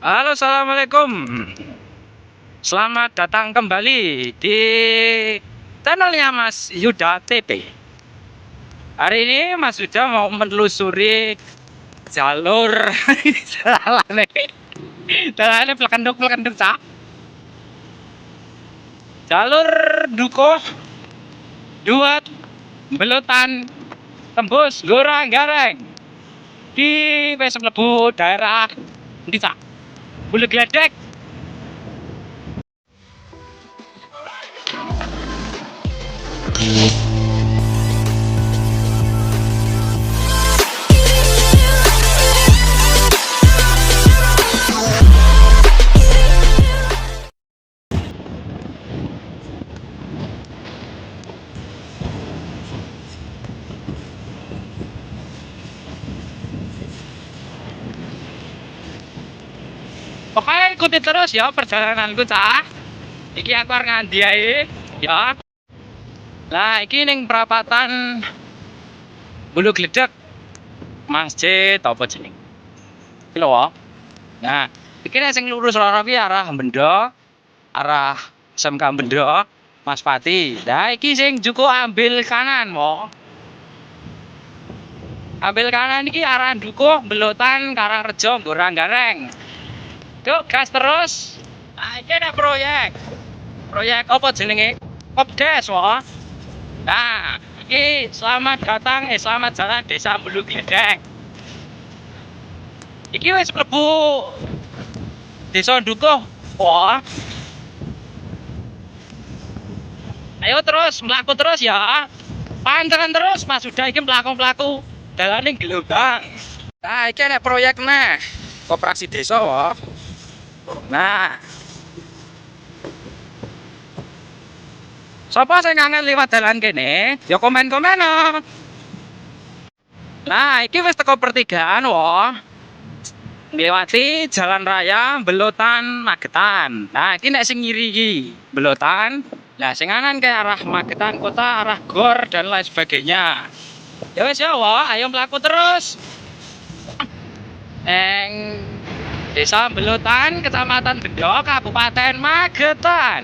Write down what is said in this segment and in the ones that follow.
Halo, assalamualaikum. Selamat datang kembali di channelnya Mas Yuda TV. Hari ini Mas Yuda mau menelusuri jalur salah nih. Jalannya pelekenduk cak. Jalur Dukuh Duat Belutan tembus Gorang Gareng di wis mlebu daerah ndi cak? Bulu Gledek. Pokoknya ikuti terus ya perjalananku cah. Iki aku arep ngandi ae ya. Nah, iki ning perapatan Bulu Gledek masjid apa jeneng? Iki lho. Nah, iki nek sing lurus loro ki arah Bendo, arah SMK Bendo, Mas Pati. Nah, iki sing juko ambil kanan, wo. Ambil kanan iki arah Dukuh, Belutan, Karangrejo, Gorang Gareng. Tuh, gas terus. Nah, iki ada proyek. Proyek apa jenenge? Kopdes, wo. Nah, iki selamat jalan Desa Bulu Gledek. Iki wis mlebu Desa Dukuh. Wah. Ayo terus mlaku terus ya. Panteran terus Mas sudah iki mlaku-mlaku dalane gelombang. Nah, iki ana proyek nah. Koperasi desa wae. Nah. Sapa sing kangen liwat dalan kene? Ya komen-komen no. Nah, iki wis teko pertigaan wae. Ngliwati jalan raya Belutan Magetan. Nah, iki nek sing ngiri iki Belutan, nah sing kanan ke arah Magetan kota, arah Gor dan lain sebagainya. Ya wis ya, ayo mlaku terus. Desa Belutan, Kecamatan Bendo, Kabupaten Magetan.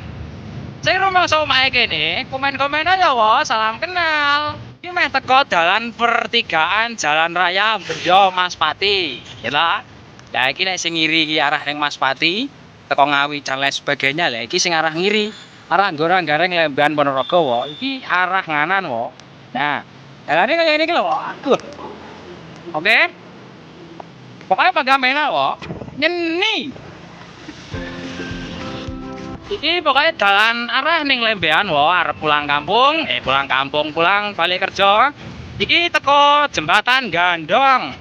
Sing rumangsa omahe kene, komen-komen aja salam kenal. Iki meh teko dalan pertigaan Jalan Raya Bendo Mas Pati. Ya. Nah, iki nek sing ngiri iki arah ning Mas Pati, teko Ngawi dan lain sebagainya. Lah iki sing arah ngiri, arah Gorang Gareng Lemban Ponorogo, iki arah nganan, Nah, dalane kaya ngene iki lho, Aduh. Oke. Pokoknya pagamena, Nyeni. Iki pokoknya dalan arah ning Lembean, arep pulang balik kerja. Iki teko jembatan Gandong.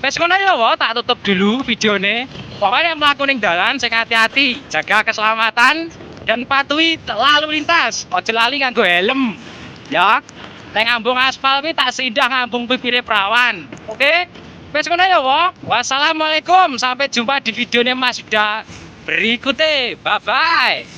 Wes ngono ya, tak tutup dulu videone. Pokoknya mlaku ning dalan sing hati-hati, jaga keselamatan dan patuhi lalu lintas. Ojo lali nganggo helm. Ya. Nek ngambung aspal kuwi tak sindah ngambung pipire perawan. Oke? Wes ngono ya, Wassalamualaikum. Sampai jumpa di videonya Mas Yuda berikutnya. Bye bye.